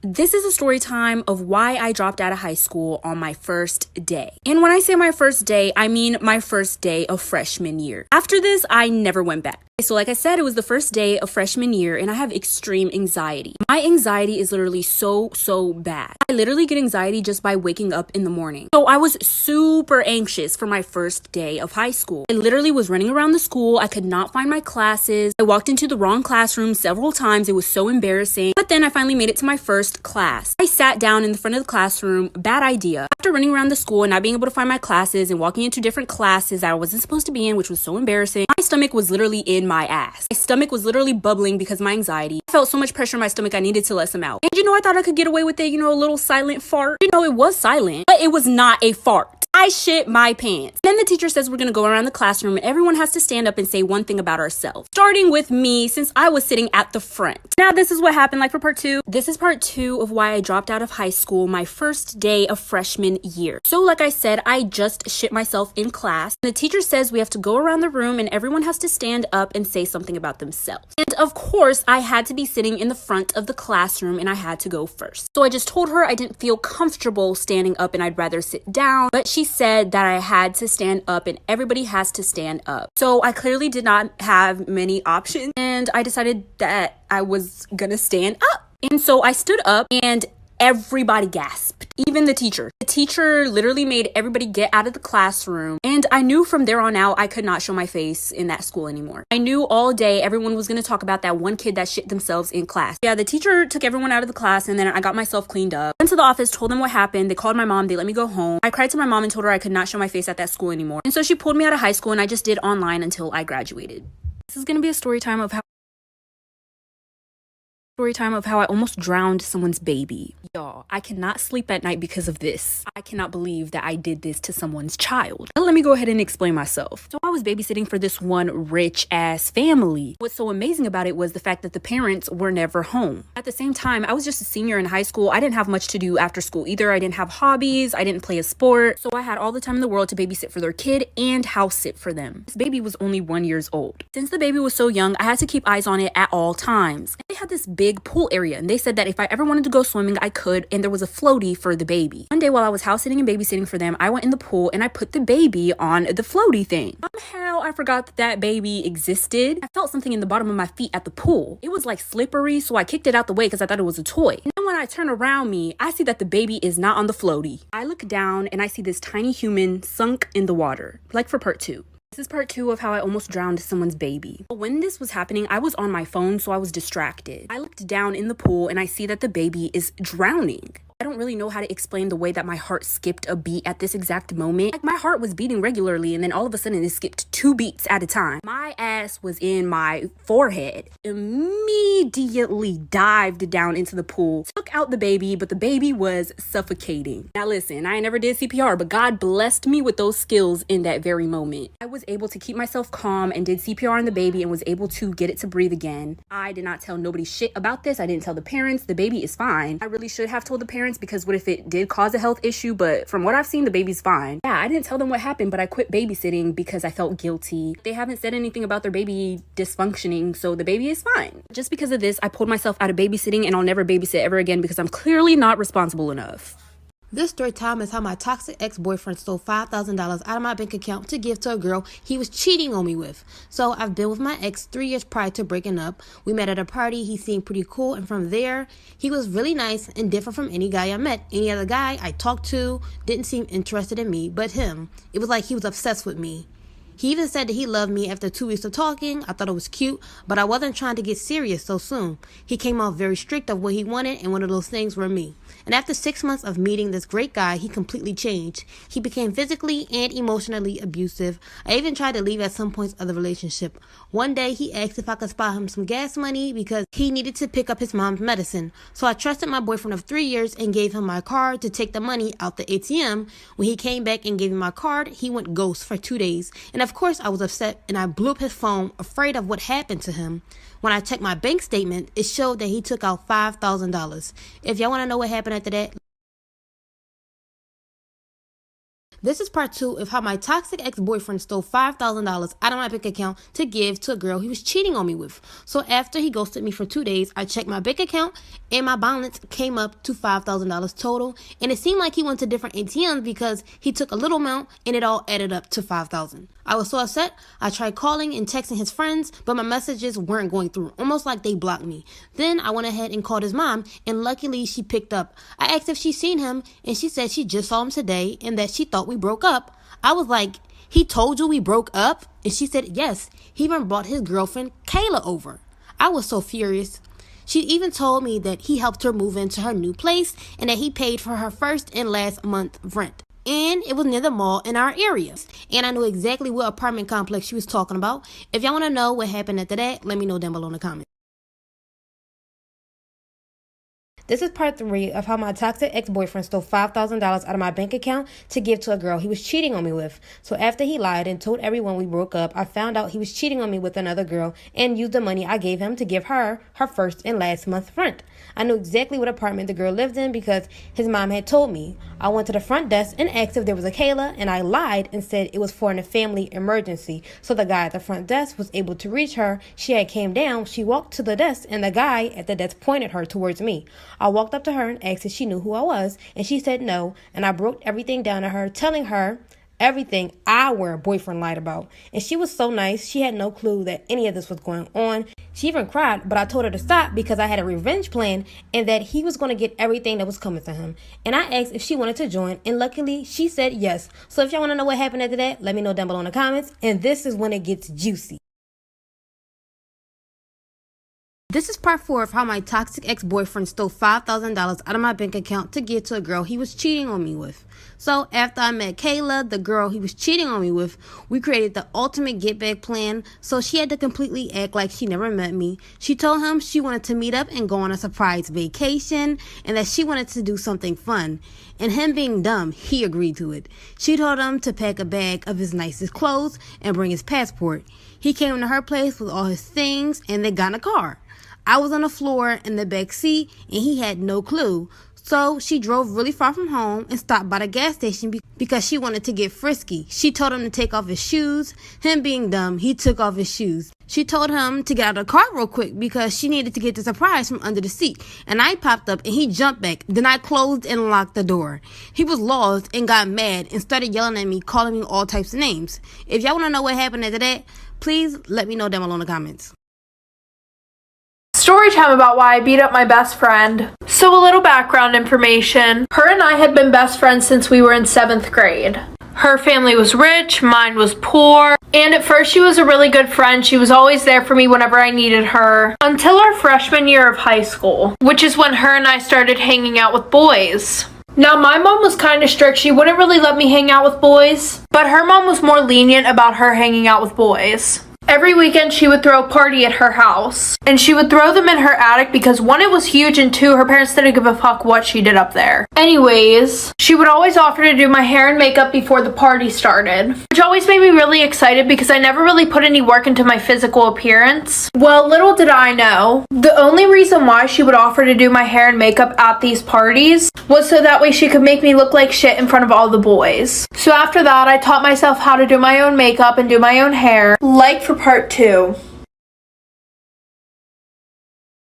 This is a story time of why I dropped out of high school on my first day. And when I say my first day, I mean my first day of freshman year. After this, I never went back. So like I said, it was the first day of freshman year and I have extreme anxiety. My anxiety is literally so bad. I literally get anxiety just by waking up in the morning. So I was super anxious for my first day of high school. I literally was running around the school. I could not find my classes. I walked into the wrong classroom several times. It was so embarrassing. But then I finally made it to my first class. I sat down in the front of the classroom. Bad idea. After running around the school and not being able to find my classes and walking into different classes that I wasn't supposed to be in, which was so embarrassing, my stomach was literally in my ass. My stomach was literally bubbling because of my anxiety. I felt so much pressure in my stomach, I needed to let some out. And I thought I could get away with it, a little silent fart. It was silent, but it was not a fart. I shit my pants. Then the teacher says we're gonna go around the classroom and everyone has to stand up and say one thing about ourselves. Starting with me, since I was sitting at the front. Now this is what happened, like for part 2. This is part 2 of why I dropped out of high school my first day of freshman year. So like I said, I just shit myself in class. The teacher says we have to go around the room and everyone has to stand up and say something about themselves. And of course, I had to be sitting in the front of the classroom and I had to go first. So I just told her I didn't feel comfortable standing up and I'd rather sit down, but she said that I had to stand up and everybody has to stand up. So I clearly did not have many options and I decided that I was gonna stand up. And so I stood up and everybody gasped, even the teacher. The teacher literally made everybody get out of the classroom. And I knew from there on out, I could not show my face in that school anymore. I knew all day everyone was going to talk about that one kid that shit themselves in class. Yeah, the teacher took everyone out of the class and then I got myself cleaned up. Went to the office, told them what happened. They called my mom. They let me go home. I cried to my mom and told her I could not show my face at that school anymore. And so she pulled me out of high school and I just did online until I graduated. This is going to be a story time of how I almost drowned someone's baby. Y'all, I cannot sleep at night because of this. I cannot believe that I did this to someone's child. Let me go ahead and explain myself. So I was babysitting for this one rich ass family. What's so amazing about it was the fact that the parents were never home. At the same time, I was just a senior in high school. I didn't have much to do after school either. I didn't have hobbies. I didn't play a sport. So I had all the time in the world to babysit for their kid and house sit for them. This baby was only 1 year old. Since the baby was so young, I had to keep eyes on it at all times. They had this big pool area and they said that if I ever wanted to go swimming I could, and there was a floaty for the baby. One day while I was house sitting and babysitting for them, I went in the pool and I put the baby on the floaty thing. Somehow I forgot that that baby existed. I felt something in the bottom of my feet at the pool. It was like slippery, so I kicked it out the way because I thought it was a toy. And then when I turn around me, I see that the baby is not on the floaty. I look down and I see this tiny human sunk in the water, like for part 2. This is part 2 of how I almost drowned someone's baby. When this was happening, I was on my phone, so I was distracted. I looked down in the pool and I see that the baby is drowning. I don't really know how to explain the way that my heart skipped a beat at this exact moment. Like my heart was beating regularly and then all of a sudden it skipped 2 beats at a time. My ass was in my forehead. Immediately dived down into the pool, took out the baby, but the baby was suffocating. Now listen, I never did CPR, but God blessed me with those skills in that very moment. I was able to keep myself calm and did CPR on the baby and was able to get it to breathe again. I did not tell nobody shit about this. I didn't tell the parents. The baby is fine. I really should have told the parents because what if it did cause a health issue? But from what I've seen, the baby's fine. Yeah, I didn't tell them what happened, but I quit babysitting because I felt guilty. They haven't said anything about their baby dysfunctioning, so the baby is fine. Just because of this, I pulled myself out of babysitting and I'll never babysit ever again because I'm clearly not responsible enough. This story time is how my toxic ex-boyfriend stole $5,000 out of my bank account to give to a girl he was cheating on me with. So I've been with my ex 3 years prior to breaking up. We met at a party. He seemed pretty cool. And from there, he was really nice and different from any guy I met. Any other guy I talked to didn't seem interested in me, but him. It was like he was obsessed with me. He even said that he loved me after 2 weeks of talking. I thought it was cute, but I wasn't trying to get serious so soon. He came off very strict of what he wanted, and one of those things were me. And after 6 months of meeting this great guy, he completely changed. He became physically and emotionally abusive. I even tried to leave at some points of the relationship. One day, he asked if I could spare him some gas money because he needed to pick up his mom's medicine. So I trusted my boyfriend of 3 years and gave him my card to take the money out the ATM. When he came back and gave me my card, he went ghost for 2 days. And of course, I was upset and I blew up his phone, afraid of what happened to him. When I checked my bank statement, it showed that he took out $5,000. If y'all want to know what happened after that, This is part 2 of how my toxic ex-boyfriend stole $5,000 out of my bank account to give to a girl he was cheating on me with. So after he ghosted me for 2 days, I checked my bank account and my balance came up to $5,000 total. And it seemed like he went to different ATMs because he took a little amount and it all added up to $5,000. I was so upset, I tried calling and texting his friends, but my messages weren't going through, almost like they blocked me. Then I went ahead and called his mom, and luckily she picked up. I asked if she'd seen him, and she said she just saw him today and that she thought we broke up. I was like, he told you we broke up? And she said yes. He even brought his girlfriend Kayla over. I was so furious. She even told me that he helped her move into her new place and that he paid for her first and last month rent. And it was near the mall in our area. And I knew exactly what apartment complex she was talking about. If y'all want to know what happened after that, let me know down below in the comments. This is part 3 of how my toxic ex-boyfriend stole $5,000 out of my bank account to give to a girl he was cheating on me with. So after he lied and told everyone we broke up, I found out he was cheating on me with another girl and used the money I gave him to give her her first and last month rent. I knew exactly what apartment the girl lived in because his mom had told me. I went to the front desk and asked if there was a Kayla, and I lied and said it was for a family emergency. So the guy at the front desk was able to reach her. She had came down, she walked to the desk, and the guy at the desk pointed her towards me. I walked up to her and asked if she knew who I was, and she said no, and I broke everything down to her, telling her everything our boyfriend lied about. And she was so nice, she had no clue that any of this was going on. She even cried, but I told her to stop because I had a revenge plan and that he was going to get everything that was coming to him. And I asked if she wanted to join, and luckily she said yes. So if y'all want to know what happened after that, let me know down below in the comments, and this is when it gets juicy. This is part 4 of how my toxic ex-boyfriend stole $5,000 out of my bank account to give to a girl he was cheating on me with. So after I met Kayla, the girl he was cheating on me with, we created the ultimate get back plan. So she had to completely act like she never met me. She told him she wanted to meet up and go on a surprise vacation and that she wanted to do something fun. And him being dumb, he agreed to it. She told him to pack a bag of his nicest clothes and bring his passport. He came to her place with all his things and they got in a car. I was on the floor in the back seat and he had no clue. So she drove really far from home and stopped by the gas station because she wanted to get frisky. She told him to take off his shoes. Him being dumb, he took off his shoes. She told him to get out of the car real quick because she needed to get the surprise from under the seat. And I popped up and he jumped back. Then I closed and locked the door. He was lost and got mad and started yelling at me, calling me all types of names. If y'all want to know what happened after that, please let me know down below in the comments. Story time about why I beat up my best friend. So a little background information. Her and I had been best friends since we were in 7th grade. Her family was rich, mine was poor, and at first she was a really good friend. She was always there for me whenever I needed her. Until our freshman year of high school, which is when her and I started hanging out with boys. Now my mom was kind of strict. She wouldn't really let me hang out with boys, but her mom was more lenient about her hanging out with boys. Every weekend she would throw a party at her house, and she would throw them in her attic because 1, it was huge, and 2, her parents didn't give a fuck what she did up there. Anyways, she would always offer to do my hair and makeup before the party started, which always made me really excited because I never really put any work into my physical appearance. Well, little did I know, the only reason why she would offer to do my hair and makeup at these parties was so that way she could make me look like shit in front of all the boys. So after that, I taught myself how to do my own makeup and do my own hair, like for part 2.